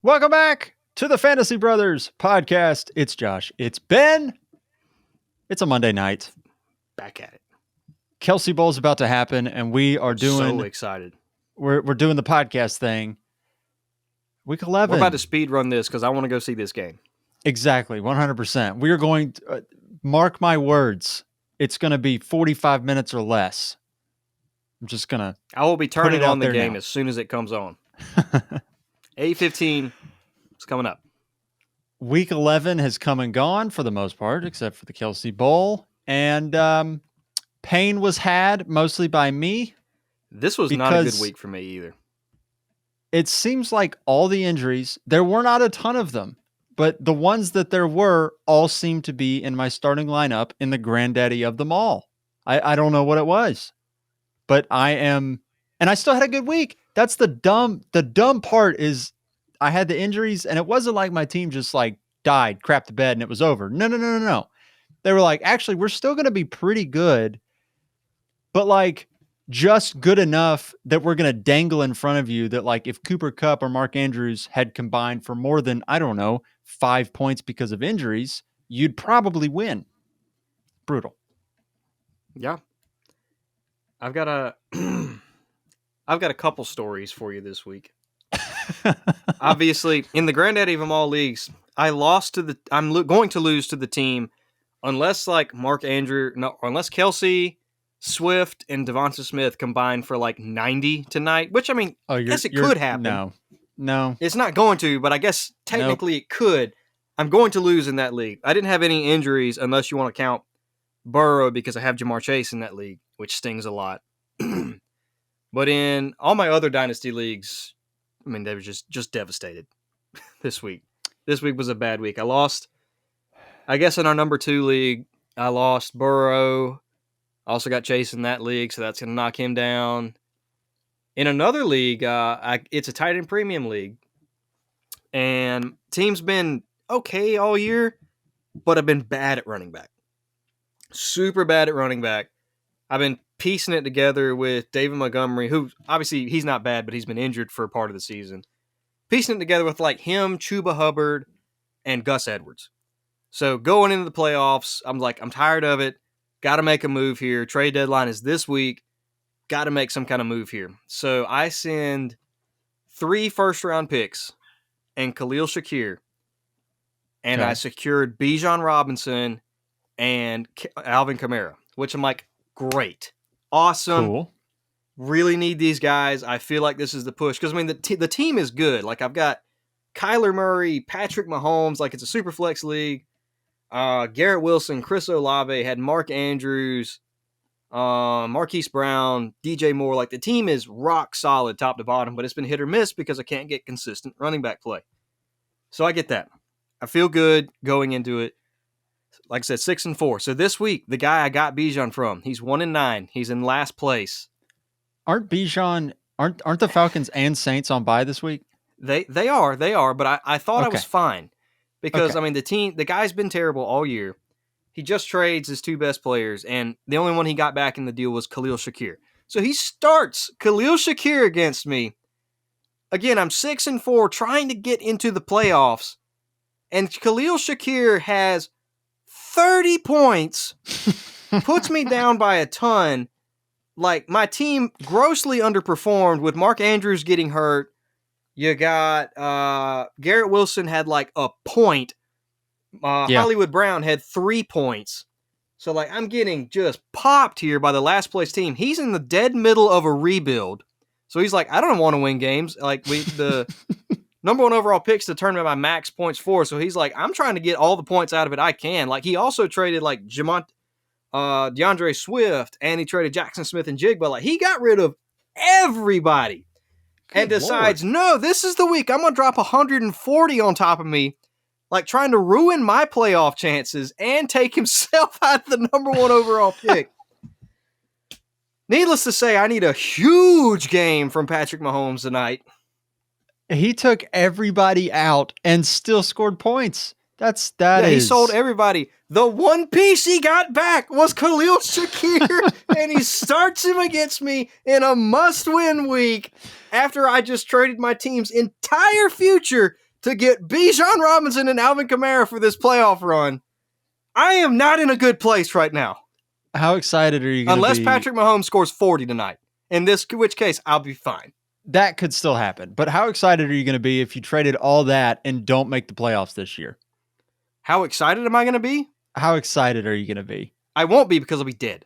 Welcome back to the Fantasy Brothers podcast. It's Josh. It's Ben. It's a Monday night. Back at it. Kelce Bowl's about to happen, and we are So excited. We're doing the podcast thing. Week 11. We're about to speed run this because I want to go see this game. Exactly, 100%. We are going to, mark my words, it's going to be 45 minutes or less. I'm just going to I will be turning on the game now. as soon as it comes on. 8:15 is coming up. Week 11 has come and gone for the most part, except for the Kelce Bowl. And pain was had mostly by me. This was not a good week for me either. It seems like all the injuries, there were not a ton of them, but the ones that there were all seemed to be in my starting lineup in the granddaddy of them all. I don't know what it was, but and I still had a good week. That's the dumb part is I had the injuries and it wasn't like my team just like died, crapped the bed and it was over. No. They were like, actually, we're still going to be pretty good, but like just good enough that we're going to dangle in front of you that like if Cooper Kupp or Mark Andrews had combined for more than, 5 points because of injuries, you'd probably win. Brutal. Yeah. I've got a couple stories for you this week. Obviously, in the granddaddy of them all leagues, I'm going to lose to the team unless like unless Kelce, Swift, and Devonta Smith combine for like 90 tonight, which I mean, I guess it could happen. No. It's not going to, but I guess technically it could. I'm going to lose in that league. I didn't have any injuries unless you want to count Burrow because I have Jamar Chase in that league, which stings a lot. But in all my other dynasty leagues, I mean, they were just devastated this week. This week was a bad week. I lost, I guess in our number 2 league, I lost Burrow. I also got Chase in that league, so that's going to knock him down. In another league, it's a tight end premium league. And team's been okay all year, but I've been bad at running back. Super bad at running back. I've been piecing it together with David Montgomery, who obviously he's not bad, but he's been injured for part of the season. Piecing it together with like him, Chuba Hubbard, and Gus Edwards. So going into the playoffs, I'm like, I'm tired of it. Got to make a move here. Trade deadline is this week. Got to make some kind of move here. So I send 3 first-round picks and Khalil Shakir, and I secured Bijan Robinson and Alvin Kamara, which I'm like, great. Awesome. Cool. Really need these guys. I feel like this is the push. Because, I mean, the team is good. Like, I've got Kyler Murray, Patrick Mahomes. Like, it's a super flex league. Garrett Wilson, Chris Olave, had Mark Andrews, Marquise Brown, DJ Moore. Like, the team is rock solid top to bottom, but it's been hit or miss because I can't get consistent running back play. So I get that. I feel good going into it. Like I said, 6-4. So this week, the guy I got Bijan from, he's 1-9. He's in last place. Aren't the Falcons and Saints on bye this week? They are, but I thought I was fine. Because, I mean, the guy's been terrible all year. He just trades his 2 best players, and the only one he got back in the deal was Khalil Shakir. So he starts Khalil Shakir against me. Again, I'm 6-4, trying to get into the playoffs, and Khalil Shakir has 30 points, puts me down by a ton. Like, my team grossly underperformed with Mark Andrews getting hurt. You got Garrett Wilson had like a point. Hollywood Brown had 3 points. So, like, I'm getting just popped here by the last place team. He's in the dead middle of a rebuild. So he's like, I don't want to win games. Like, the number 1 overall pick's determined by max points for. So he's like, I'm trying to get all the points out of it I can. Like, he also traded like DeAndre Swift, and he traded Jackson Smith and Jigba. Like, he got rid of everybody. Good and decides, Lord. No, this is the week. I'm going to drop 140 on top of me, like trying to ruin my playoff chances and take himself out of the number 1 overall pick. Needless to say, I need a huge game from Patrick Mahomes tonight. He took everybody out and still scored points. He sold everybody. The one piece he got back was Khalil Shakir, and he starts him against me in a must-win week after I just traded my team's entire future to get Bijan Robinson and Alvin Kamara for this playoff run, I am not in a good place right now. How excited are you going to be? Unless Patrick Mahomes scores 40 tonight. In which case, I'll be fine. That could still happen. But how excited are you going to be if you traded all that and don't make the playoffs this year? How excited am I going to be? How excited are you going to be? I won't be because I'll be dead.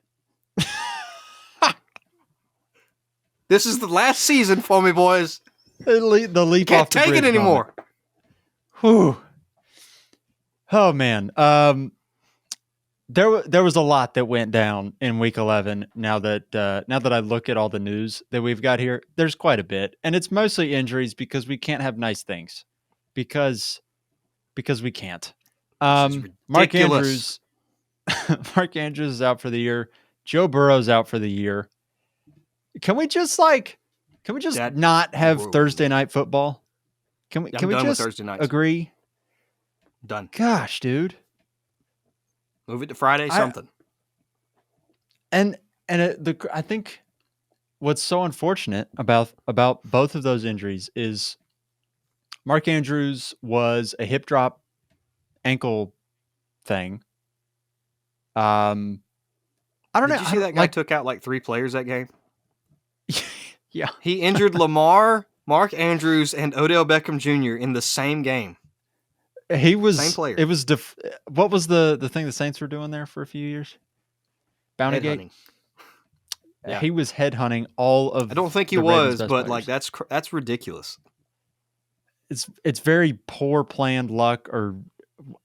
This is the last season for me, boys. The leap Can't off the take bridge it anymore. Whew. Oh, man. There was a lot that went down in Week 11. Now that I look at all the news that we've got here, there's quite a bit, and it's mostly injuries because we can't have nice things, because we can't. Mark Andrews, Mark Andrews is out for the year. Joe Burrow's out for the year. Can we just not have Thursday night football? Can we just Thursday nights. agree? Done. Gosh, dude. Move it to Friday, something. I think what's so unfortunate about both of those injuries is Mark Andrews was a hip drop ankle thing. I don't know. Did you see that guy took out like 3 players that game? Yeah. He injured Lamar, Mark Andrews, and Odell Beckham Jr. in the same game. He was same player. It was what was the thing the Saints were doing there for a few years? Bountygate. Yeah. He was headhunting all of. I don't think he was, but like that's ridiculous. It's very poor planned luck, or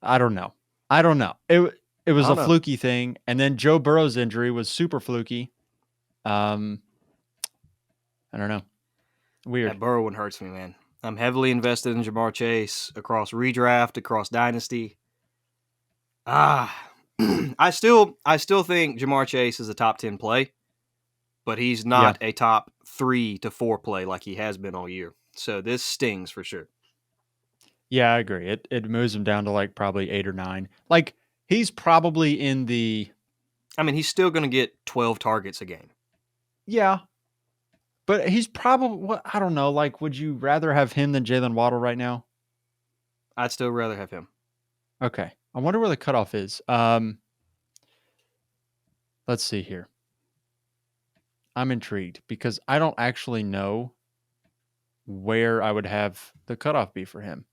I don't know. It was a fluky thing, and then Joe Burrow's injury was super fluky. I don't know. Weird. That Burrow one hurts me, man. I'm heavily invested in Jamar Chase across redraft, across dynasty. I still think Jamar Chase is a top 10 play, but he's not a top 3 to 4 play like he has been all year. So this stings for sure. Yeah, I agree. It moves him down to like probably 8 or 9. Like he's probably in the. I mean, he's still going to get 12 targets a game. Yeah. But he's probably, I don't know, like, would you rather have him than Jalen Waddle right now? I'd still rather have him. Okay. I wonder where the cutoff is. Let's see here. I'm intrigued because I don't actually know where I would have the cutoff be for him.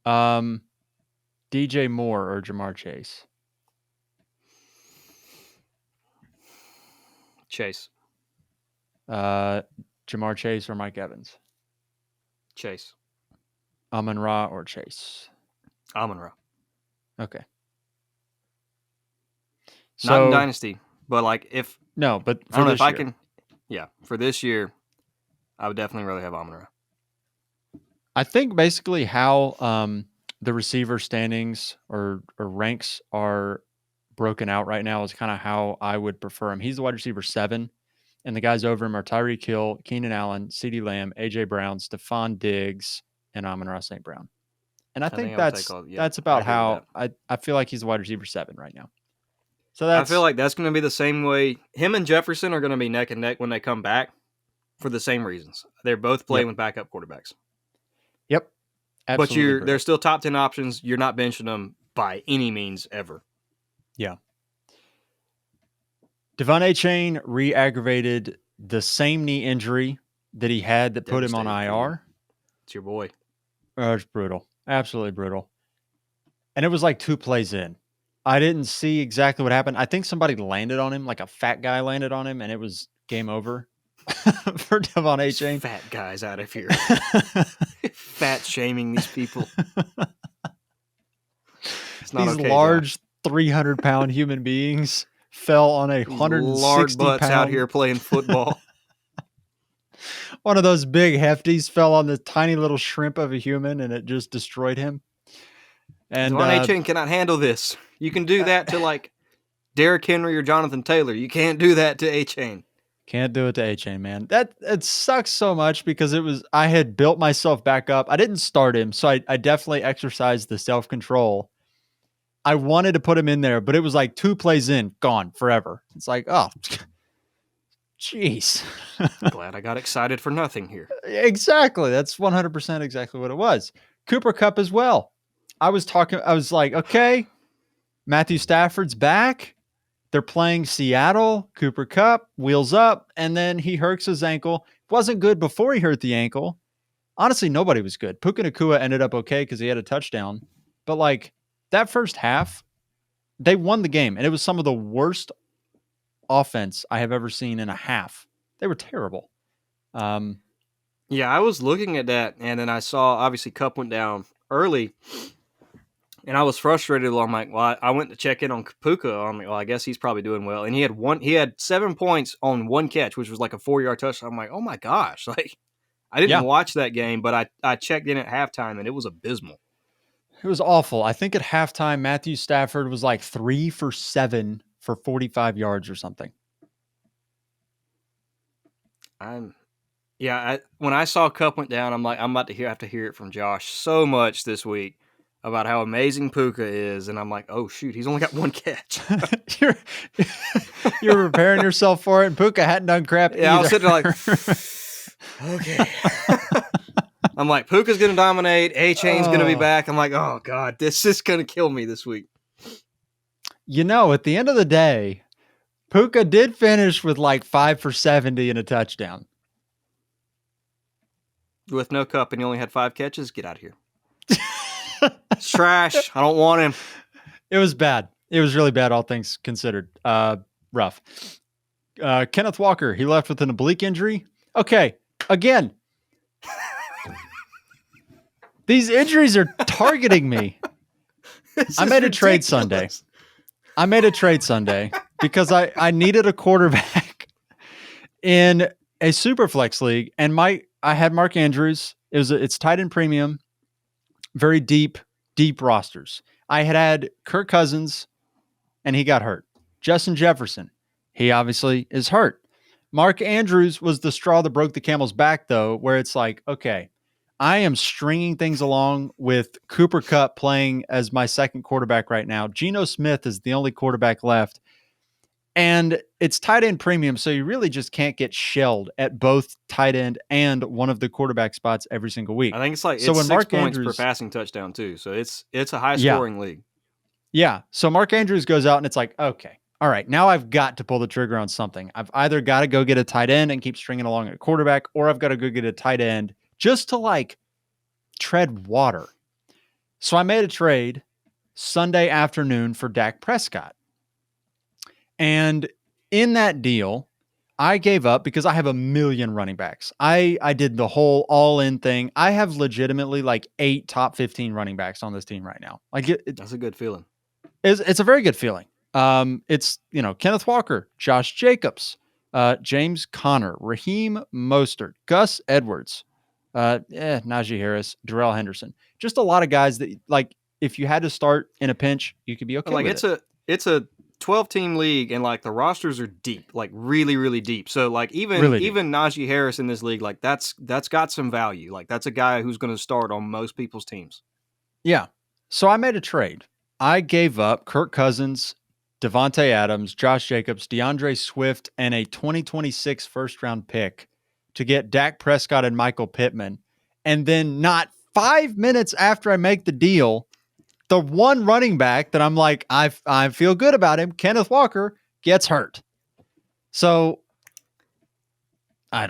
DJ Moore or Jamar Chase? Chase. Jamar Chase or Mike Evans? Chase. Amon-Ra or Chase? Amon-Ra. Okay. So, not in Dynasty, but like if... No, but for this year. I can... Yeah, for this year, I would definitely rather have Amon-Ra. I think basically how the receiver standings or ranks are broken out right now is kind of how I would prefer him. He's the wide receiver 7. And the guys over him are Tyreek Hill, Keenan Allen, CeeDee Lamb, A.J. Brown, Stephon Diggs, and Amon-Ra St. Brown. And I think that's about how I feel like he's a wide receiver 7 right now. So I feel like that's going to be the same way. Him and Jefferson are going to be neck and neck when they come back for the same reasons. They're both playing with backup quarterbacks. Yep. Absolutely. But they're still top 10 options. You're not benching them by any means ever. Yeah. Devon Achane re-aggravated the same knee injury that he had that put him on IR. It's your boy. Oh, it's brutal. Absolutely brutal. And it was like 2 plays in. I didn't see exactly what happened. I think somebody landed on him, like a fat guy landed on him, and it was game over for Devon Achane. Fat guys out of here. Fat shaming these people. It's not these okay, large 300-pound human beings fell on a 160 large butts out here playing football. One of those big hefties fell on the tiny little shrimp of a human, and it just destroyed him. And Devon Achane cannot handle this. You can do that to like Derrick Henry or Jonathan Taylor. You can't do that to Achane. Can't do it to Achane, man. It sucks so much because I had built myself back up. I didn't start him, so I definitely exercised the self-control. I wanted to put him in there, but it was like 2 plays in, gone forever. It's like, oh, jeez. Glad I got excited for nothing here. Exactly. That's 100% exactly what it was. Cooper Kupp as well. I was like, okay, Matthew Stafford's back. They're playing Seattle. Cooper Kupp wheels up, and then he hurts his ankle. Wasn't good before he hurt the ankle. Honestly, nobody was good. Puka Nacua ended up okay because he had a touchdown. But like that first half, they won the game, and it was some of the worst offense I have ever seen in a half. They were terrible. Yeah, I was looking at that, and then I saw obviously Cup went down early, and I was frustrated. I'm like, well, I went to check in on Puka. I'm like, well, I guess he's probably doing well. And he had 7 points on one catch, which was like a 4-yard touchdown. I'm like, oh my gosh, like I didn't watch that game, but I checked in at halftime, and it was abysmal. It was awful. I think at halftime, Matthew Stafford was like 3 for 7 for 45 yards or something. When I saw Cup went down, I'm like, I'm about to have to hear it from Josh so much this week about how amazing Puka is, and I'm like, oh shoot, he's only got one catch. you're preparing yourself for it, and Puka hadn't done crap either. I was sitting there like, okay. I'm like, Puka's going to dominate. A-Chain's going to be back. I'm like, oh, God, this is going to kill me this week. You know, at the end of the day, Puka did finish with like 5 for 70 and a touchdown. With no Cup and he only had 5 catches? Get out of here. It's trash. I don't want him. It was bad. It was really bad, all things considered. Rough. Kenneth Walker, he left with an oblique injury. Okay, again. These injuries are targeting me. I made a trade Sunday. Because I needed a quarterback in a super flex league, and I had Mark Andrews. It's tight end premium, very deep rosters. I had Kirk Cousins, and he got hurt. Justin Jefferson, he obviously is hurt. Mark Andrews was the straw that broke the camel's back, though, where it's like, okay, I am stringing things along with Cooper Kupp playing as my second quarterback right now. Geno Smith is the only quarterback left. And it's tight end premium, so you really just can't get shelled at both tight end and one of the quarterback spots every single week. I think it's like 6 Mark points per passing touchdown too. So it's a high-scoring league. Yeah. So Mark Andrews goes out, and it's like, okay, all right, now I've got to pull the trigger on something. I've either got to go get a tight end and keep stringing along at quarterback, or I've got to go get a tight end just to like tread water. So I made a trade Sunday afternoon for Dak Prescott. And in that deal, I gave up because I have a million running backs. I did the whole all-in thing. I have legitimately like 8 top 15 running backs on this team right now. Like that's a good feeling. It's a very good feeling. It's, Kenneth Walker, Josh Jacobs, James Conner, Raheem Mostert, Gus Edwards, Najee Harris, Darrell Henderson. Just a lot of guys that, like, if you had to start in a pinch, you could be okay with it. It's a 12-team league, and like the rosters are deep, like really, really deep. So like even Najee Harris in this league, like that's got some value. Like that's a guy who's going to start on most people's teams. Yeah. So I made a trade. I gave up Kirk Cousins, Devontae Adams, Josh Jacobs, DeAndre Swift, and a 2026 first-round pick to get Dak Prescott and Michael Pittman. And then not 5 minutes after I make the deal, the one running back that I'm like, I feel good about him, Kenneth Walker, gets hurt. So I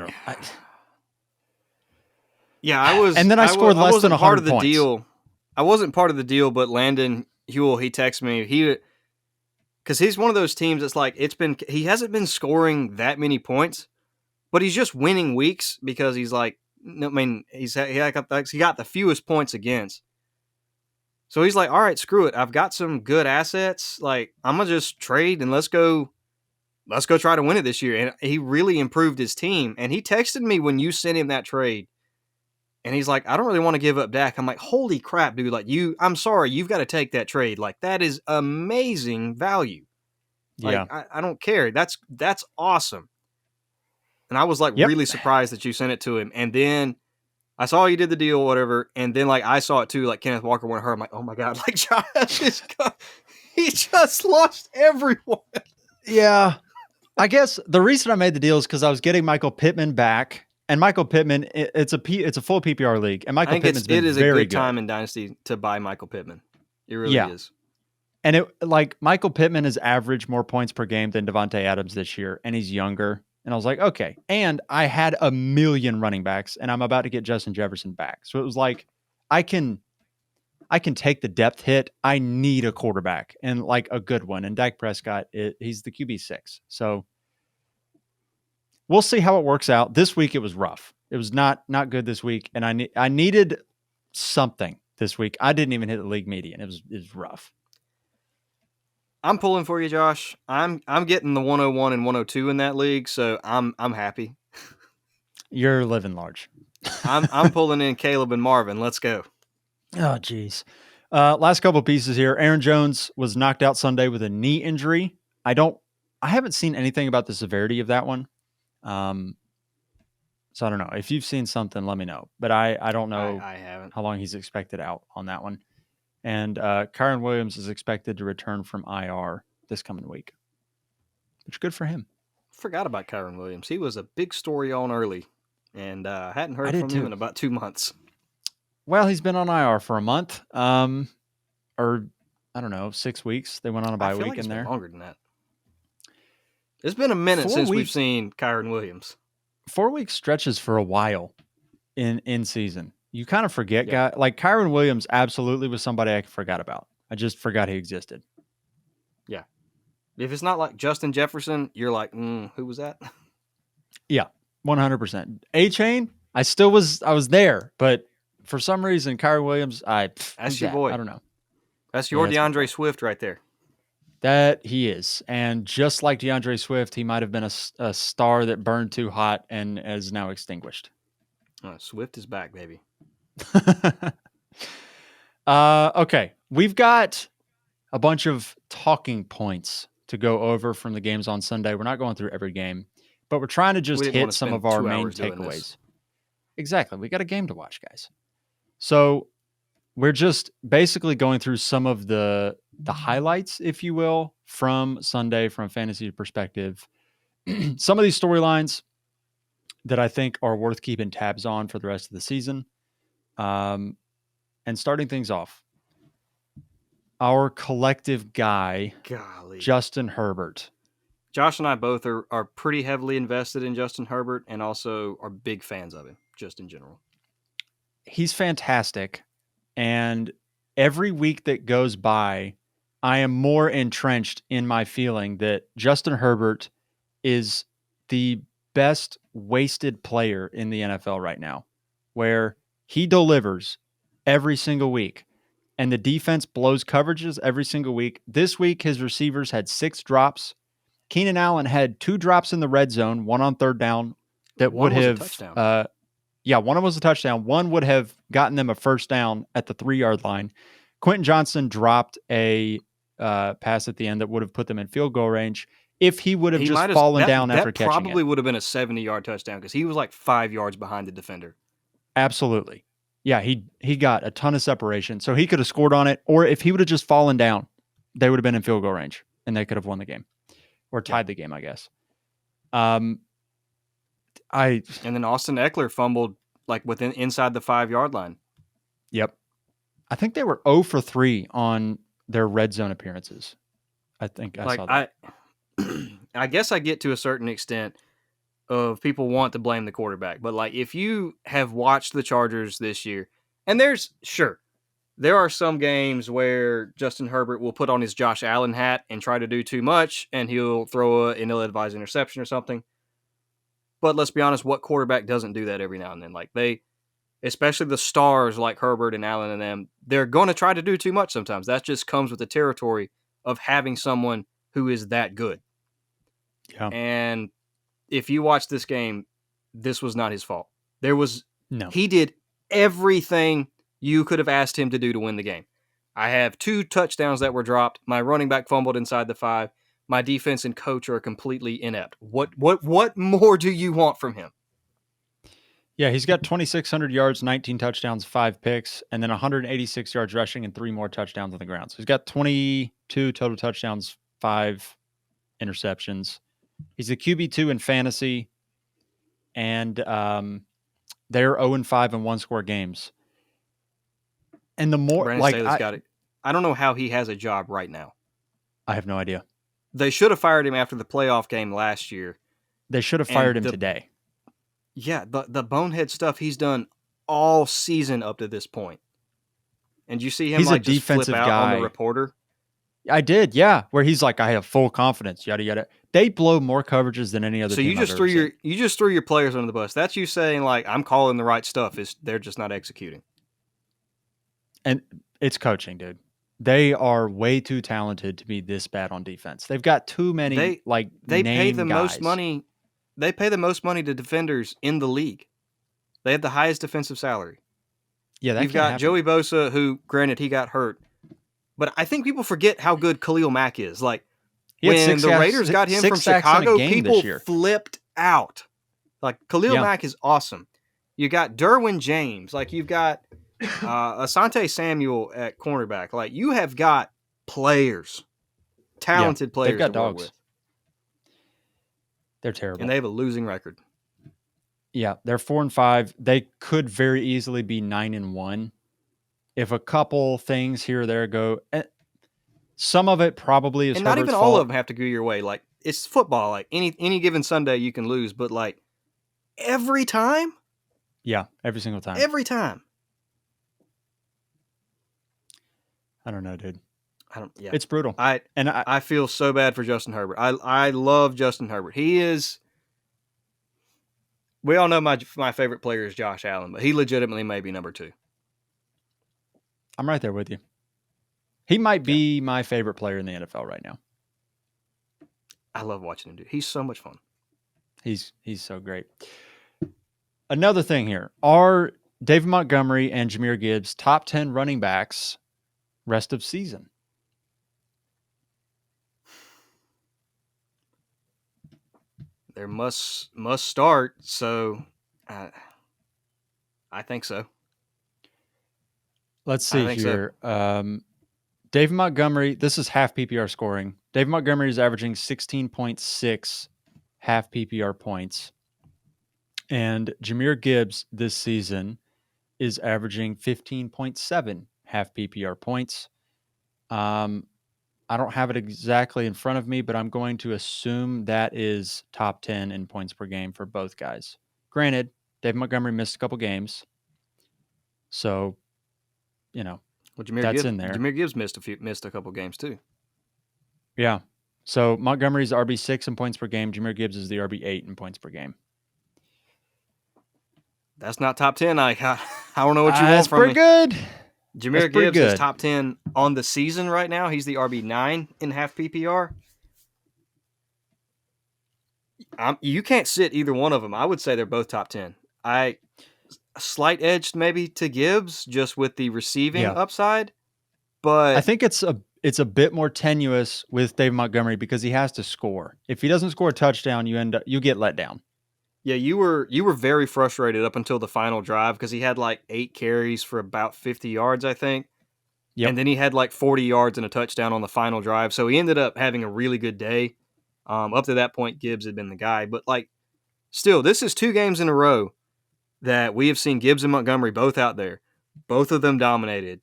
was, and then I scored less than 100 points. Deal. I wasn't part of the deal, but Landon Huell, he texted me. Because he's one of those teams that's like, he hasn't been scoring that many points, but he's just winning weeks because he's like, I mean, he got the fewest points against. So he's like, all right, screw it. I've got some good assets. Like, I'm going to just trade and let's go try to win it this year. And he really improved his team. And he texted me when you sent him that trade. And he's like, I don't really want to give up Dak. I'm like, holy crap, dude. Like, I'm sorry, you've got to take that trade. Like, that is amazing value. Like, yeah. I don't care. That's awesome. And I was like really surprised that you sent it to him. And then I saw you did the deal, whatever. And then like I saw it too, like Kenneth Walker went hurt. I'm like, oh my God, like Josh he just lost everyone. Yeah. I guess the reason I made the deal is because I was getting Michael Pittman back. And Michael Pittman, it's a full PPR league, and I Michael think Pittman's it been is a very good good. time in Dynasty to buy Michael Pittman. It really Yeah, is. and Michael Pittman has averaged more points per game than Devontae Adams this year, and he's younger. And I was like, okay. And I had a million running backs, and I'm about to get Justin Jefferson back, so it was like, I can take the depth hit. I need a quarterback and like a good one. And Dak Prescott, he's the QB6. So we'll see how it works out. This week it was rough. It was not good this week, and I needed something this week. I didn't even hit the league median. It was rough. I'm pulling for you, Josh. I'm getting the 101 and 102 in that league, so I'm happy. You're living large. I'm pulling in Caleb and Marvin. Let's go. Oh, geez. Last couple pieces here. Aaron Jones was knocked out Sunday with a knee injury. I haven't seen anything about the severity of that one. So I don't know. If you've seen something, let me know. But I don't know I haven't. how long he's expected out on that one. And Kyron Williams is expected to return from IR this coming week, which is good for him. Forgot about Kyron Williams. He was a big story on early, and hadn't I heard did from him too. in about 2 months. Well, he's been on IR for a month, or I don't know, 6 weeks. They went on a I bye feel week like it's in been there. longer than that. It's been a minute 4 since we've weeks. seen Kyron Williams. 4 week stretches for a while in season. You kind of forget, Yeah. guy like Kyron Williams. Absolutely was somebody I forgot about. I just forgot he existed. Yeah. If it's not like Justin Jefferson, you're like, who was that? Yeah, 100%. A Chain, I was there, but for some reason, Kyron Williams, That's who's your that? I boy. don't know. That's Yeah, your that's my boy. DeAndre Swift right there. That he is, and just like DeAndre Swift, he might have been a star that burned too hot and is now extinguished. Swift is back, baby. Okay, we've got a bunch of talking points to go over from the games on Sunday. We're not going through every game, but we're trying to We just didn't want hit to some spend of our 2 main hours doing this. takeaways. Exactly. We got a game to watch, guys. So we're just basically going through some of the highlights, if you will, from Sunday from a fantasy perspective. Some of these storylines that I think are worth keeping tabs on for the rest of the season. And starting things off, our collective guy, Golly. Justin Herbert. Josh and I both are pretty heavily invested in Justin Herbert and also are big fans of him, just in general. He's fantastic. And every week that goes by, I am more entrenched in my feeling that Justin Herbert is the best wasted player in the NFL right now, where he delivers every single week and the defense blows coverages every single week. This week, his receivers had 6 drops. Keenan Allen had 2 drops in the red zone, one on third down that would One was a have, touchdown. one of them was a touchdown. One would have gotten them a first down at the 3-yard line. Quentin Johnson dropped a pass at the end that would have put them in field goal range if he would have He just might have fallen down after that catching probably it. would have been a 70-yard touchdown because he was like 5 yards behind the defender. Absolutely. Yeah, he got a ton of separation. So he could have scored on it, or if he would have just fallen down, they would have been in field goal range and they could have won the game or tied the game, I guess. And then Austin Eckler fumbled like inside the 5-yard line. Yep. I think they were 0 for 3 on their red zone appearances. I think I saw that. I guess I get to a certain extent of people want to blame the quarterback, but like if you have watched the Chargers this year, and there are some games where Justin Herbert will put on his Josh Allen hat and try to do too much, and he'll throw an ill-advised interception or something. But let's be honest, what quarterback doesn't do that every now and then? Like especially the stars like Herbert and Allen and them, they're going to try to do too much sometimes. That just comes with the territory of having someone who is that good. Yeah. And if you watch this game, this was not his fault. No. He did everything you could have asked him to do to win the game. I have 2 touchdowns that were dropped. My running back fumbled inside the 5. My defense and coach are completely inept. What more do you want from him? Yeah, he's got 2,600 yards, 19 touchdowns, 5 picks, and then 186 yards rushing and 3 more touchdowns on the ground. So he's got 22 total touchdowns, 5 interceptions. He's a QB2 in fantasy. and they're 0-5 in one-score games. And the more Brandon like Staley's got it. I don't know how he has a job right now. I have no idea. They should have fired him after the playoff game last year. They should have fired And him today. the bonehead stuff he's done all season up to this point. And you see him He's a like just flip defensive out on the guy. reporter. I did, yeah. Where he's like, I have full confidence, yada yada. They blow more coverages than any other So team I've ever seen. you just threw your players under the bus. That's you saying like I'm calling the right stuff. Is they're just not executing. And it's coaching, dude. They are way too talented to be this bad on defense. They've got too many They pay the name most guys. money. They pay the most money to defenders in the league. They have the highest defensive salary. Yeah, that You've can't got happen. Joey Bosa, who granted he got hurt, but I think people forget how good Khalil Mack is. Like when the Raiders got him from Chicago, people flipped out. Like Khalil Mack is awesome. You got Derwin James. Like you've got Asante Samuel at cornerback. Like you have got players, talented players. They've got to work dogs. with. They're terrible, and they have a losing record. Yeah, they're 4-5. They could very easily be 9-1 if a couple things here or there go. Some of it probably is, and Herbert's not even fault. all of them have to go your way. Like it's football. Like any given Sunday you can lose, but like every time. Yeah, every single time. Every time. I don't know, dude. Yeah, it's brutal. I feel so bad for Justin Herbert. I love Justin Herbert. He is. We all know my favorite player is Josh Allen, but he legitimately may be number 2. I'm right there with you. He might be my favorite player in the NFL right now. I love watching him do. He's so much fun. He's so great. Another thing here. Are David Montgomery and Jahmyr Gibbs top 10 running backs rest of season? There must start, so I think so. Let's see here. So. David Montgomery, this is half PPR scoring. David Montgomery is averaging 16.6 half PPR points. And Jahmyr Gibbs this season is averaging 15.7 half PPR points. I don't have it exactly in front of me, but I'm going to assume that is top 10 in points per game for both guys. Granted, David Montgomery missed a couple games. So, that's in there. Jahmyr Gibbs missed a couple games too. Yeah. So Montgomery's RB6 in points per game. Jahmyr Gibbs is the RB8 in points per game. That's not top 10. I don't know what you want from me. That's pretty good. Jahmyr Gibbs is top 10 on the season right now. He's the RB9 in half PPR. You can't sit either one of them. I would say they're both top 10. A slight edge maybe to Gibbs just with the receiving upside, but I think it's a bit more tenuous with Dave Montgomery because he has to score. If he doesn't score a touchdown, you get let down. Yeah, you were very frustrated up until the final drive because he had like 8 carries for about 50 yards, I think. Yep. And then he had like 40 yards and a touchdown on the final drive. So he ended up having a really good day. Up to that point, Gibbs had been the guy. But like, still, this is 2 games in a row that we have seen Gibbs and Montgomery both out there. Both of them dominated.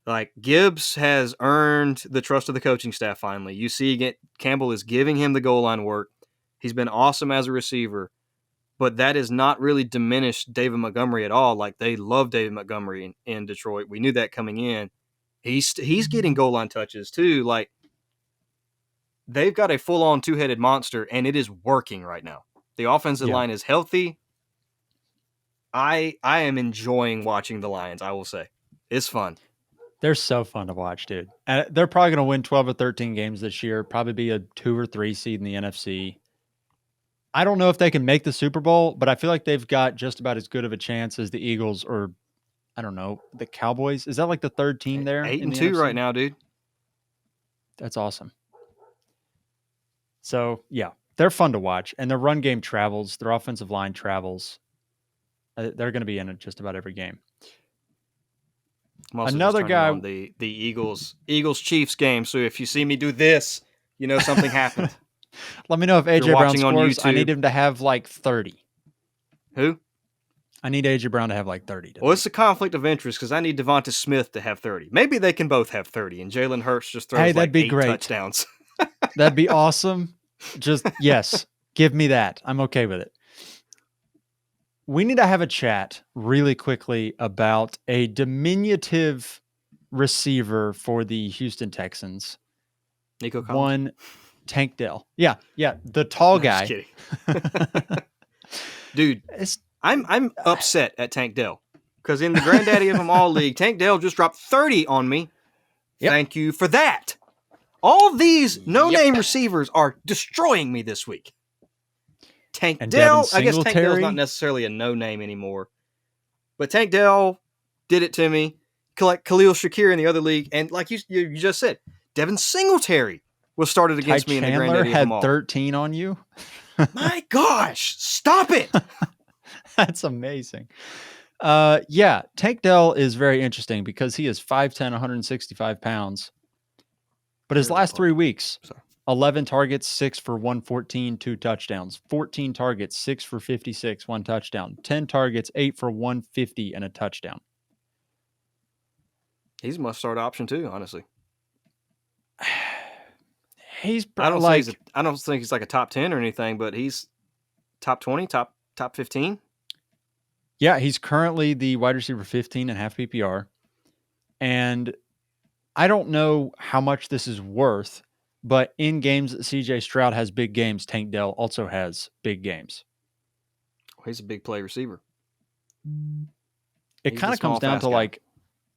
Like, Gibbs has earned the trust of the coaching staff finally. You see Campbell is giving him the goal line work. He's been awesome as a receiver. But that has not really diminished David Montgomery at all. Like, they love David Montgomery in Detroit. We knew that coming in. He's getting goal line touches, too. Like, they've got a full-on 2-headed monster, and it is working right now. The offensive line is healthy. I am enjoying watching the Lions, I will say. It's fun. They're so fun to watch, dude. And they're probably going to win 12 or 13 games this year, probably be a 2 or 3 seed in the NFC. I don't know if they can make the Super Bowl, but I feel like they've got just about as good of a chance as the Eagles or, I don't know, the Cowboys. Is that like the third team there? 8-2 right now, dude. That's awesome. So, yeah, they're fun to watch. And their run game travels. Their offensive line travels. They're going to be in just about every game. Another guy on the Eagles Chiefs game. So if you see me do this, you know something happened. Let me know if AJ Brown scores. I need him to have like 30. Who? I need A.J. Brown to have like 30 Well, today. it's a conflict of interest because I need Devonta Smith to have 30. Maybe they can both have 30, and Jalen Hurts just Hey, throws that'd like be 8 great. touchdowns. That'd be awesome. Just, yes, give me that. I'm okay with it. We need to have a chat really quickly about a diminutive receiver for the Houston Texans. Nico Collins? One, Tank Dell. Yeah, the tall No, just guy. kidding. Dude, It's I'm upset at Tank Dell because in the granddaddy of them all league, Tank Dell just dropped 30 on me. Yep. Thank you for that. All these no-name Yep. receivers are destroying me this week. Tank And Dell, Devin I guess Tank Dell's not Singletary. necessarily a no-name anymore, but Tank Dell did it to me. Like Khalil Shakir in the other league, and like you just said, Devin Singletary was started Ty against me in the Chandler granddaddy of them had all. 13 on you. My gosh, stop it! That's amazing. Yeah, Tank Dell is very interesting because he is 5'10", 165 pounds. But his last 3 weeks, 11 targets, 6 for 114, 2 touchdowns. 14 targets, 6 for 56, 1 touchdown. 10 targets, 8 for 150 and a touchdown. He's a must-start option too, honestly. He's I don't like think he's like a top 10 or anything, but he's top 20, top 15. Yeah, he's currently the wide receiver 15 and half PPR. And I don't know how much this is worth, but in games that CJ Stroud has big games, Tank Dell also has big games. He's a big play receiver. It kind of comes down to guy. like,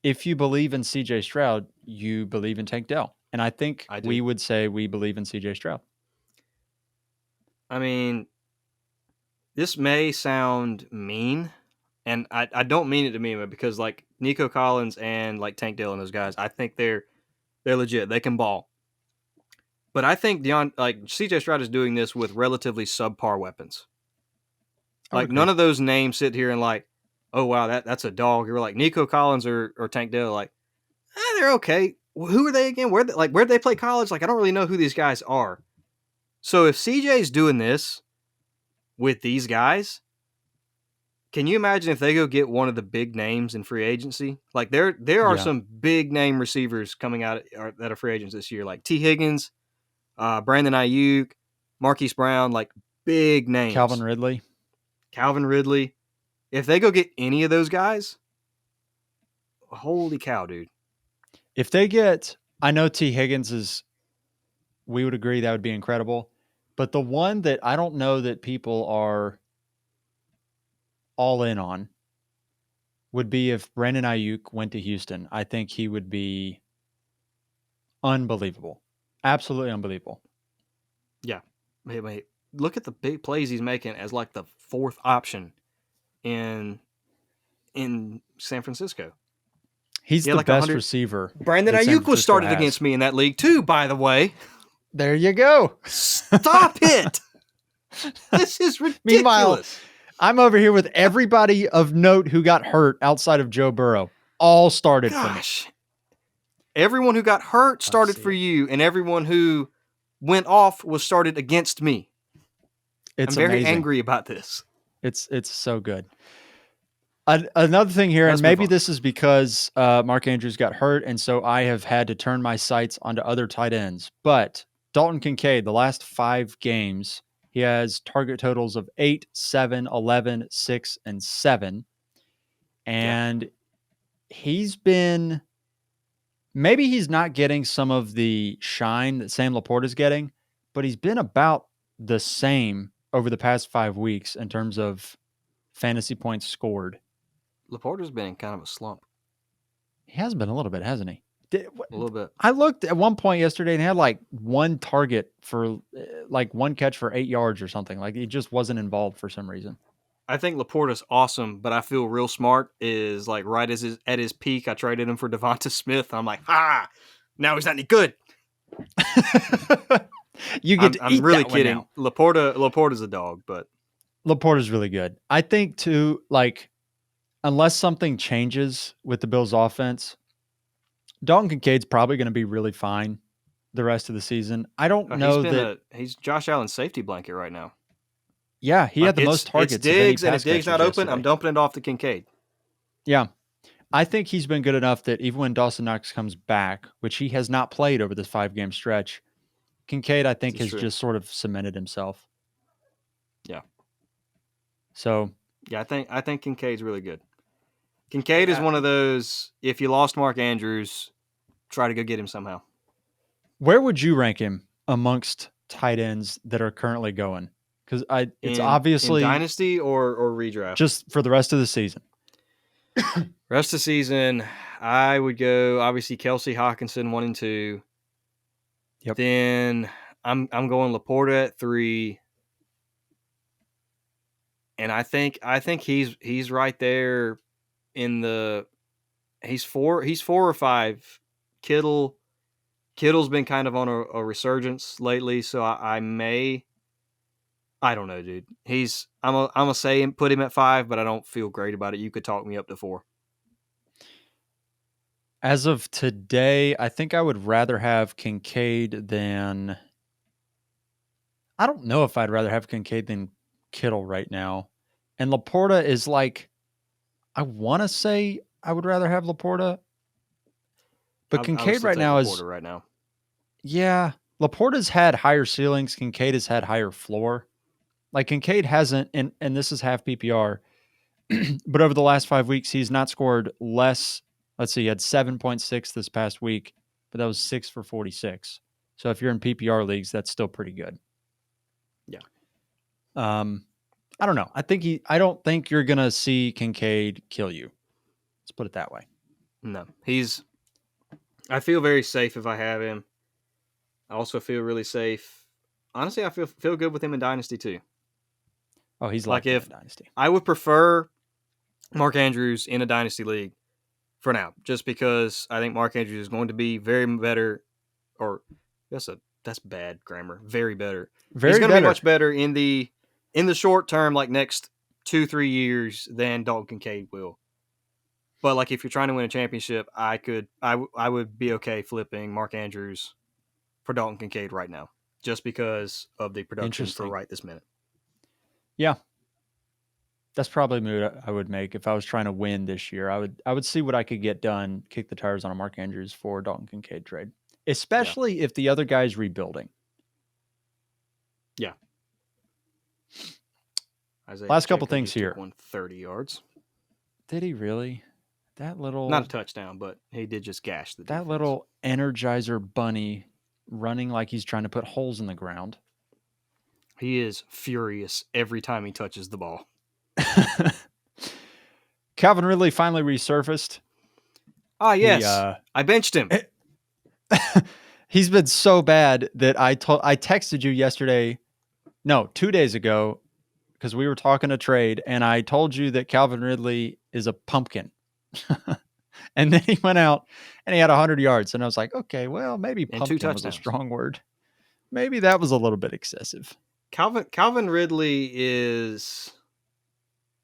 if you believe in CJ Stroud, you believe in Tank Dell. And I think we would say we believe in CJ Stroud. I mean, this may sound mean, and I don't mean it to mean it because like Nico Collins and like Tank Dell and those guys, I think they're legit. They can ball. But I think CJ Stroud is doing this with relatively subpar weapons. Like none of those names sit here and like, oh wow, that's a dog. You're like Nico Collins or Tank Dell, like, they're okay. Who are they again? Where'd they play college? Like I don't really know who these guys are. So if CJ's doing this with these guys, can you imagine if they go get one of the big names in free agency? Like there are some big name receivers coming out that are free agents this year, like T. Higgins, Brandon Ayuk, Marquise Brown, like big names. Calvin Ridley. If they go get any of those guys, holy cow, dude. If they get, I know T. Higgins is, we would agree that would be incredible. But the one that I don't know that people are all in on would be if Brandon Ayuk went to Houston. I think he would be unbelievable. Absolutely unbelievable. Yeah. Wait. Look at the big plays he's making as like the fourth option in San Francisco. He's the best receiver. Brandon Ayuk was started against me in that league too, by the way. There you go. Stop it. This is ridiculous. Meanwhile, I'm over here with everybody of note who got hurt outside of Joe Burrow. All started for me. Everyone who got hurt started for you, and everyone who went off was started against me. I'm very angry about this. It's so good. Another thing here, and maybe this is because Mark Andrews got hurt, and so I have had to turn my sights onto other tight ends. But Dalton Kincaid, the last 5 games, he has target totals of 8, 7, 11, 6, and 7. And he's been, maybe he's not getting some of the shine that Sam Laporta is getting, but he's been about the same over the past 5 weeks in terms of fantasy points scored. Laporta's been in kind of a slump. He has been a little bit, hasn't he? A little bit. I looked at one point yesterday and he had like 1 target for like 1 catch for 8 yards or something. Like he just wasn't involved for some reason. I think Laporta's awesome, but I feel real smart is like right at his peak. I traded him for Devonta Smith. I'm like, now he's not any good. I'm really kidding. Laporta's a dog, but Laporta's really good. I think too, like, unless something changes with the Bills' offense, Dalton Kincaid's probably going to be really fine the rest of the season. I don't know that he's Josh Allen's safety blanket right now. Yeah, he had Like the most it's targets of any Diggs, and if pass Diggs catchers not open, I'm yesterday. dumping it off to Kincaid. Yeah. I think he's been good enough that even when Dawson Knox comes back, which he has not played over this 5-game stretch, Kincaid, I This think, is has true. just sort of cemented himself. Yeah, So, yeah. I think Kincaid's really good. Kincaid is yeah, one of those. If you lost Mark Andrews, try to go get him somehow. where would you rank him amongst tight ends that are currently going? Because it's In obviously dynasty or redraft. just for the rest of the season. Rest of the season, I would go obviously Kelce, Hawkinson 1 and 2. Yep. Then I'm going Laporta at 3, and I think he's right there in the he's 4 or 5. Kittle Kittle's been kind of on a resurgence lately, so I don't know, dude. I'm a say and put him at 5, but I don't feel great about it. You could talk me up to 4. As of today, I think I would rather have Kincaid than. I don't know if I'd rather have Kincaid than Kittle right now. And Laporta is like, I want to say I would rather have Laporta, but I would Kincaid still right take now Laporta is, right now. yeah, Laporta's had higher ceilings. Kincaid has had higher floor. Like Kincaid hasn't, and this is half PPR, but over the last 5 weeks, he's not scored less. Let's see, he had 7.6 this past week, but that was 6 for 46. So if you're in PPR leagues, that's still pretty good. Yeah. Um, I don't know. I don't think you're gonna see Kincaid kill you. Let's put it that way. No, I feel very safe if I have him. I also feel really safe. Honestly, I feel good with him in Dynasty too. Oh, he's Like locked in if at Dynasty. I would prefer Mark Andrews in a Dynasty league for now, just because I think Mark Andrews is going to be very better, or that's bad grammar. Very better. He's Very going to be better. much better in the short term, like next 2-3 years, than Dalton Kincaid will. But like if you're trying to win a championship, I would be okay flipping Mark Andrews for Dalton Kincaid right now, just because of the production for Interesting. right this minute. Yeah, that's probably a move I would make if I was trying to win this year. I would see what I could get done, kick the tires on a Mark Andrews for Dalton Kincaid trade, Yeah, especially if the other guy's rebuilding. yeah. Isaiah Last couple Pacheco things just took here. 130 yards. Did he really? That Not a little touchdown, but he did just gash the that defense. little Energizer bunny running like he's trying to put holes in the ground. He is furious every time he touches the ball. Calvin Ridley finally resurfaced. Ah, He yes. I benched him. he's been so bad that I texted you yesterday, no, 2 days ago, because we were talking a trade, and I told you that Calvin Ridley is a pumpkin. And then he went out and he had 100 yards, and I was like, okay, well, maybe And 2 pumpkin was a touchdowns. strong word. Maybe that was a little bit excessive. Calvin Ridley is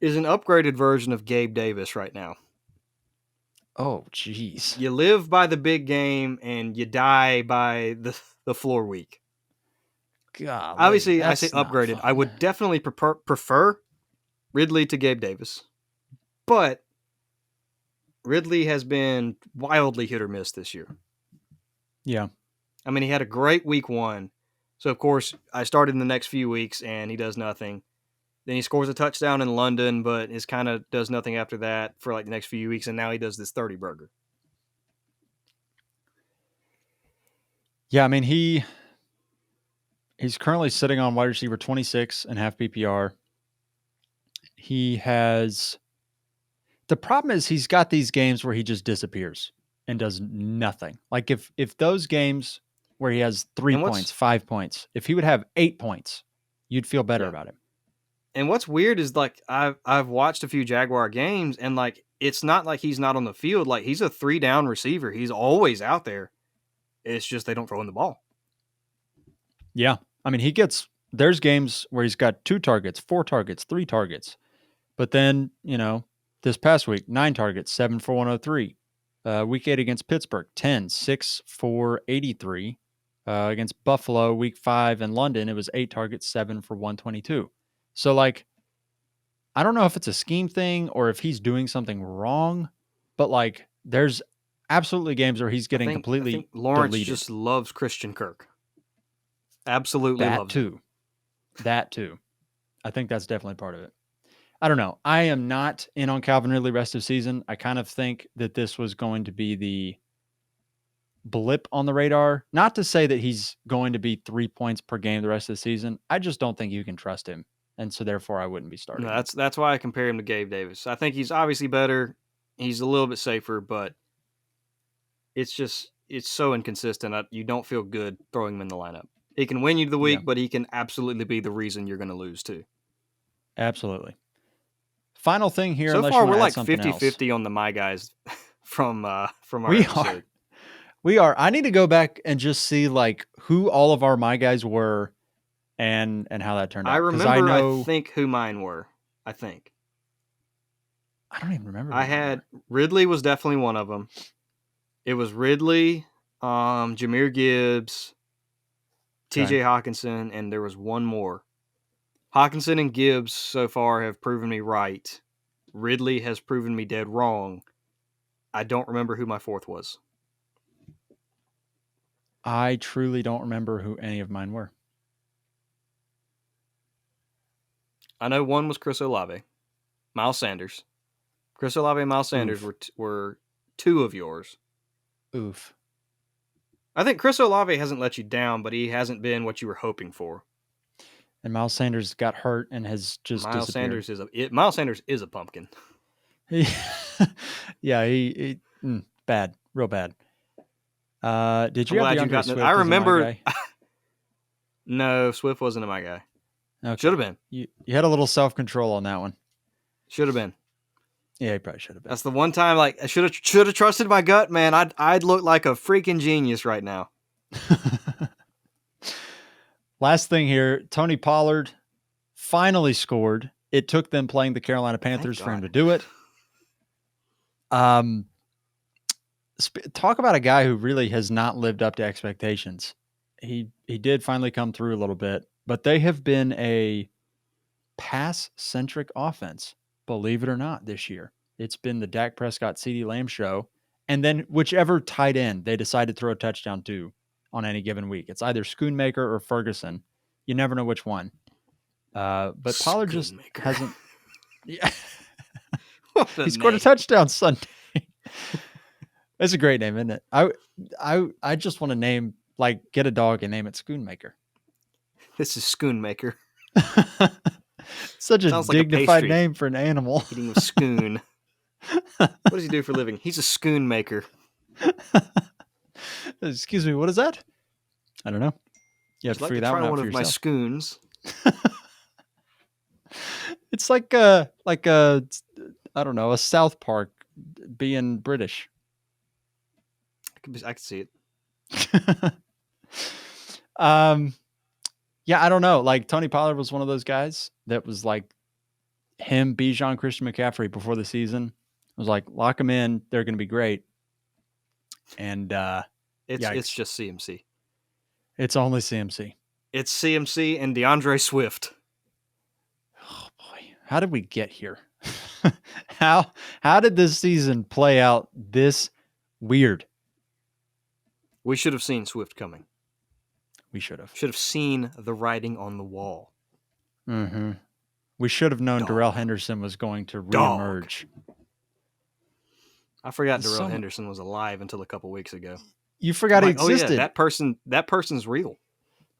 an upgraded version of Gabe Davis right now. Oh, jeez. You live by the big game and you die by the floor week. Golly, Obviously, I say that's not upgraded. I fun. would definitely prefer Ridley to Gabe Davis, but Ridley has been wildly hit or miss this year. Yeah. I mean, he had a great week 1. So, of course, I started in the next few weeks and he does nothing. Then he scores a touchdown in London, but is kind of does nothing after that for like the next few weeks. And now he does this 30 burger. Yeah, I mean, he's currently sitting on wide receiver 26 and half PPR. He has the problem is he's got these games where he just disappears and does nothing. Like if those games where he has 3 And points, 5 points, if he would have 8 points, you'd feel better yeah. about him. And what's weird is like I've watched a few Jaguar games and like it's not like he's not on the field. Like he's a 3 down receiver. He's always out there. It's just they don't throw him the ball. Yeah. I mean, there's games where he's got 2 targets, 4 targets, 3 targets. But then, this past week, 9 targets, 7 for 103. Week 8 against Pittsburgh, 10, 6 for 83. Against Buffalo, week 5 in London, it was 8 targets, 7 for 122. So, like, I don't know if it's a scheme thing or if he's doing something wrong, but like, there's absolutely games where he's getting I completely think Lawrence deleted. just loves Christian Kirk. Absolutely That loves him. too. That too. I think that's definitely part of it. I don't know. I am not in on Calvin Ridley rest of season. I kind of think that this was going to be the blip on the radar. Not to say that he's going to be 3 points per game the rest of the season. I just don't think you can trust him. And so therefore I wouldn't be No, starting him. that's why I compare him to Gabe Davis. I think he's obviously better. He's a little bit safer, but it's so inconsistent. You don't feel good throwing him in the lineup. He can win you the Yeah, week, but he can absolutely be the reason you're going to lose too. absolutely. Final thing here, So unless you far, want we're to add like something else. 50-50 on the my guys from our We are. episode. We are. I need to go back and just see like who all of our my guys were and how that turned I out. Because I remember, I know think who mine were. I think I don't even remember who I mine had were. Ridley was definitely one of them. It was Ridley, Jameer Gibbs, Okay. T.J. Hawkinson, and there was one more. Hawkinson and Gibbs so far have proven me right. Ridley has proven me dead wrong. I don't remember who my fourth was. I truly don't remember who any of mine were. I know one was Chris Olave, Miles Sanders. Chris Olave and Miles Sanders Oof. were two of yours. Oof. I think Chris Olave hasn't let you down, but he hasn't been what you were hoping for. And Miles Sanders got hurt and has just disappeared. Miles Sanders is a pumpkin. Yeah, bad, real bad. Did I'm you have glad you DeAndre got it. I Swift as a my remember. guy? No, Swift wasn't my guy. Should Okay. have been. You had a little self control on that one. Should have been. Yeah, you probably should have been. That's the one time like I should have trusted my gut, man. I'd look like a freaking genius right now. Last thing here, Tony Pollard finally scored. It took them playing the Carolina Panthers for him to do it. Talk about a guy who really has not lived up to expectations. He did finally come through a little bit, but they have been a pass-centric offense, believe it or not, this year. It's been the Dak Prescott, CeeDee Lamb show, and then whichever tight end they decide to throw a touchdown to on any given week. It's either Schoonmaker or Ferguson. You never know which one. But Pollard just hasn't. Yeah. He scored a touchdown Sunday. It's a great name, isn't it? I just want to name, like, get a dog and name it Schoonmaker. This is Schoonmaker. Such a dignified name for an animal. Eating with Schoon. What does he do for a living? He's a Schoon maker. Excuse me, what is that? I don't know. You have to figure that one out for yourself. My Schoons. It's like a I don't know, a South Park being British. I can see it. Yeah, I don't know. Like Tony Pollard was one of those guys that was like him, Bijan, Christian McCaffrey before the season. I was like, lock them in. They're going to be great. And it's just CMC. It's only CMC. It's CMC and DeAndre Swift. Oh boy, how did we get here? How did this season play out this weird? We should have seen Swift coming. We should have. Should have seen the writing on the wall. Mm-hmm. We should have known Darrell Henderson was going to reemerge. I forgot Darrell Henderson was alive until a couple weeks ago. You forgot he existed. Oh yeah, that person's real.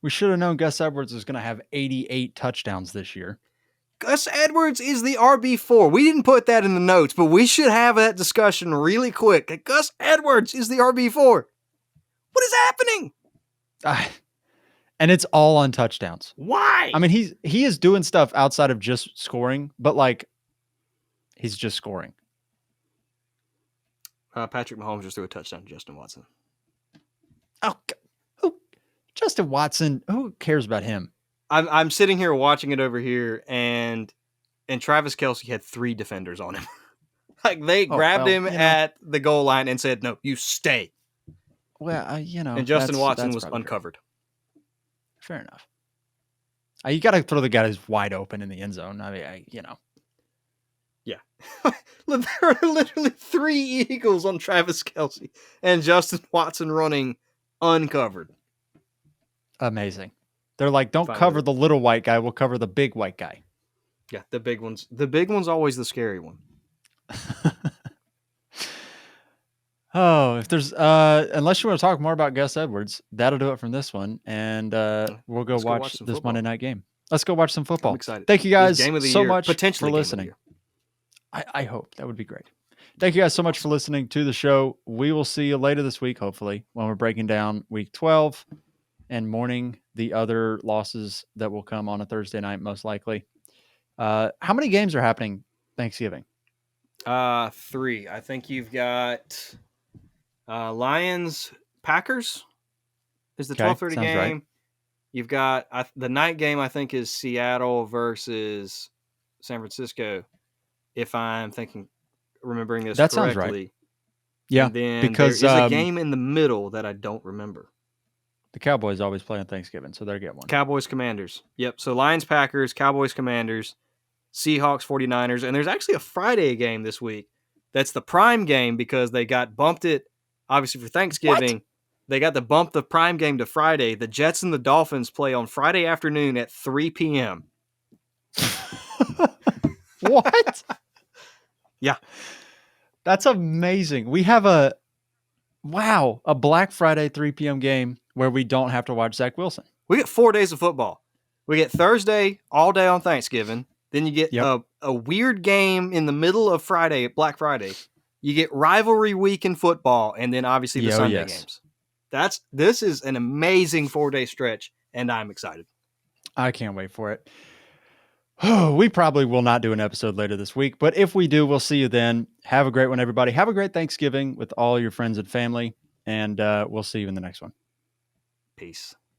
We should have known Gus Edwards was going to have 88 touchdowns this year. Gus Edwards is the RB4. We didn't put that in the notes, but we should have that discussion really quick. Gus Edwards is the RB4. What is happening? And it's all on touchdowns. Why? I mean, he is doing stuff outside of just scoring, but like he's just scoring. Patrick Mahomes just threw a touchdown to Justin Watson. Oh, Justin Watson? Who cares about him? I'm sitting here watching it over here, and Travis Kelce had 3 defenders on him. Like they grabbed him at the goal line and said, "No, you stay." Well, and Justin Watson was uncovered. Fair enough. You got to throw the guy who's wide open in the end zone. I mean, Yeah. There are literally 3 Eagles on Travis Kelce and Justin Watson running uncovered. Amazing. They're like, don't Fine cover the little white guy. We'll cover the big white guy. Yeah, the big ones. The big one's always the scary one. Oh, if there's unless you want to talk more about Gus Edwards, that'll do it from this one, and we'll go watch some this football. Monday night game. Let's go watch some football. I'm excited. Thank you guys game of the so year, much potentially for listening. I hope that would be great. Thank you guys so much for listening to the show. We will see you later this week, hopefully, when we're breaking down week 12 and mourning the other losses that will come on a Thursday night, most likely. How many games are happening Thanksgiving? 3. I think you've got Lions Packers is the 12:30 game. Right. You've got the night game. I think is Seattle versus San Francisco. If I'm remembering this correctly. Sounds right. Yeah, and then because there is a game in the middle that I don't remember. The Cowboys always play on Thanksgiving, so they'll get one. Cowboys Commanders. Yep. So Lions Packers, Cowboys Commanders, Seahawks 49ers, and there's actually a Friday game this week. That's the prime game because they got bumped it obviously for Thanksgiving. What? They got to bump the prime game to Friday. The Jets and the Dolphins play on Friday afternoon at 3 p.m. What? Yeah. That's amazing. We have a Black Friday 3 p.m. game where we don't have to watch Zach Wilson. We get 4 days of football. We get Thursday all day on Thanksgiving. Then you get a weird game in the middle of Friday, Black Friday. You get rivalry week in football, and then obviously the Sunday games. This is an amazing 4-day stretch, and I'm excited. I can't wait for it. We probably will not do an episode later this week, but if we do, we'll see you then. Have a great one, everybody. Have a great Thanksgiving with all your friends and family, and we'll see you in the next one. Peace.